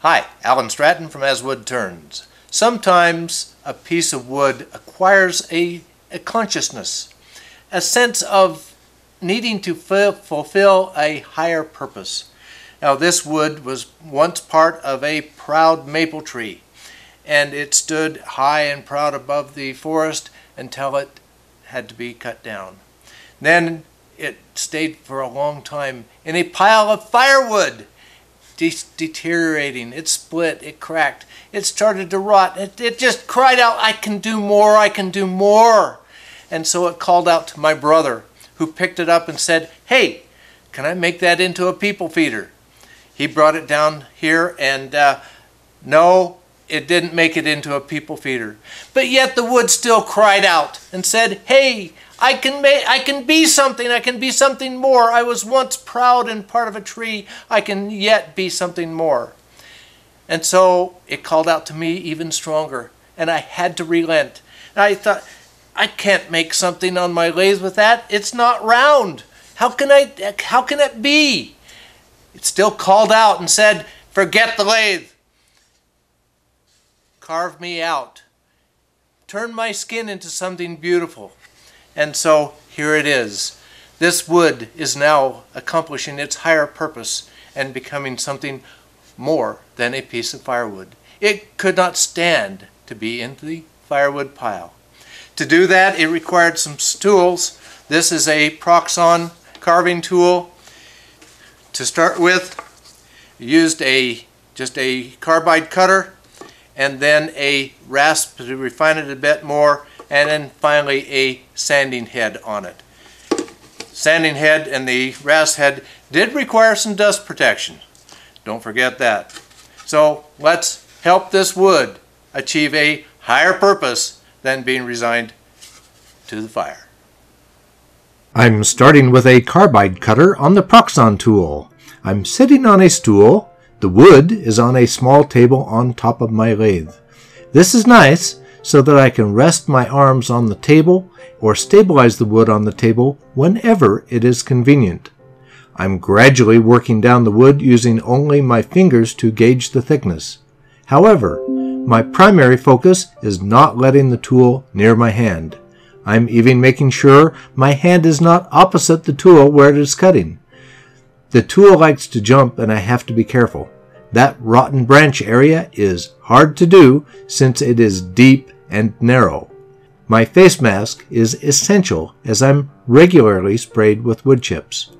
Hi, Alan Stratton from As Wood Turns. Sometimes a piece of wood acquires a consciousness, a sense of needing to fulfill a higher purpose. Now this wood was once part of a proud maple tree, and it stood high and proud above the forest until it had to be cut down. Then it stayed for a long time in a pile of firewood, deteriorating. It split, it cracked, it started to rot. It just cried out, I can do more, I can do more. And so it called out to my brother, who picked it up and said, hey, can I make that into a people feeder? He brought it down here, and no, it didn't make it into a people feeder. But yet the wood still cried out and said, hey, I can be something, I can be something more. I was once proud and part of a tree. I can yet be something more. And so it called out to me even stronger, and I had to relent. And I thought, I can't make something on my lathe with that. It's not round. How can it be? It still called out and said, forget the lathe. Carve me out. Turn my skin into something beautiful. And so here it is. This wood is now accomplishing its higher purpose and becoming something more than a piece of firewood. It could not stand to be in the firewood pile. To do that, it required some tools. This is a Proxxon carving tool. To start with, used just a carbide cutter, and then a rasp to refine it a bit more, and then finally a sanding head on it. Sanding head and the rasp head did require some dust protection. Don't forget that. So let's help this wood achieve a higher purpose than being resigned to the fire. I'm starting with a carbide cutter on the Proxxon tool. I'm sitting on a stool. The wood is on a small table on top of my lathe. This is nice so that I can rest my arms on the table or stabilize the wood on the table whenever it is convenient. I'm gradually working down the wood using only my fingers to gauge the thickness. However, my primary focus is not letting the tool near my hand. I'm even making sure my hand is not opposite the tool where it is cutting. The tool likes to jump, and I have to be careful. That rotten branch area is hard to do since it is deep and narrow. My face mask is essential as I'm regularly sprayed with wood chips.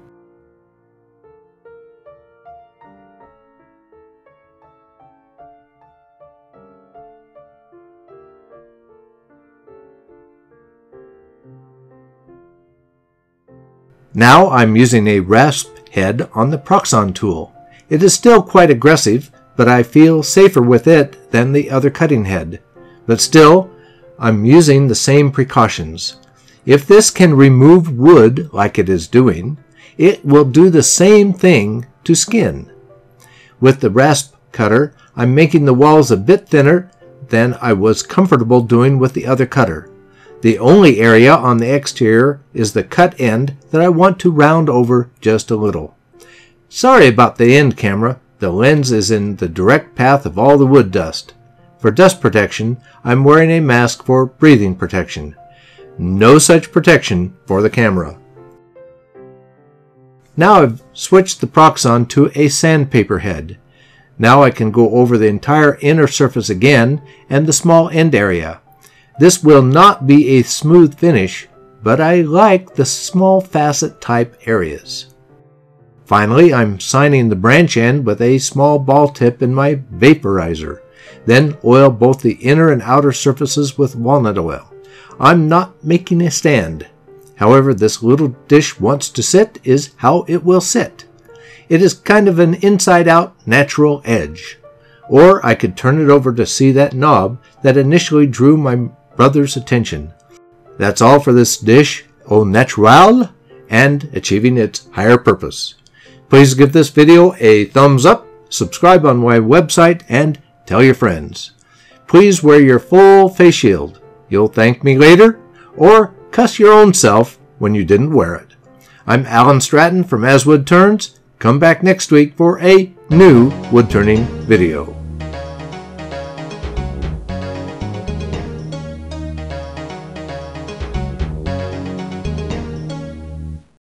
Now I'm using a rasp head on the Proxxon tool. It is still quite aggressive, but I feel safer with it than the other cutting head. But still, I'm using the same precautions. If this can remove wood like it is doing, it will do the same thing to skin. With the rasp cutter, I'm making the walls a bit thinner than I was comfortable doing with the other cutter. The only area on the exterior is the cut end that I want to round over just a little. Sorry about the end camera. The lens is in the direct path of all the wood dust. For dust protection, I'm wearing a mask for breathing protection. No such protection for the camera. Now I've switched the Proxxon to a sandpaper head. Now I can go over the entire inner surface again and the small end area. This will not be a smooth finish, but I like the small facet type areas. Finally, I'm signing the branch end with a small ball tip in my vaporizer. Then oil both the inner and outer surfaces with walnut oil. I'm not making a stand. However this little dish wants to sit is how it will sit. It is kind of an inside-out natural edge. Or I could turn it over to see that knob that initially drew my brother's attention. That's all for this dish au naturel and achieving its higher purpose. Please give this video a thumbs up, subscribe on my website, and tell your friends. Please wear your full face shield. You'll thank me later, or cuss your own self when you didn't wear it. I'm Alan Stratton from As Wood Turns. Come back next week for a new wood turning video.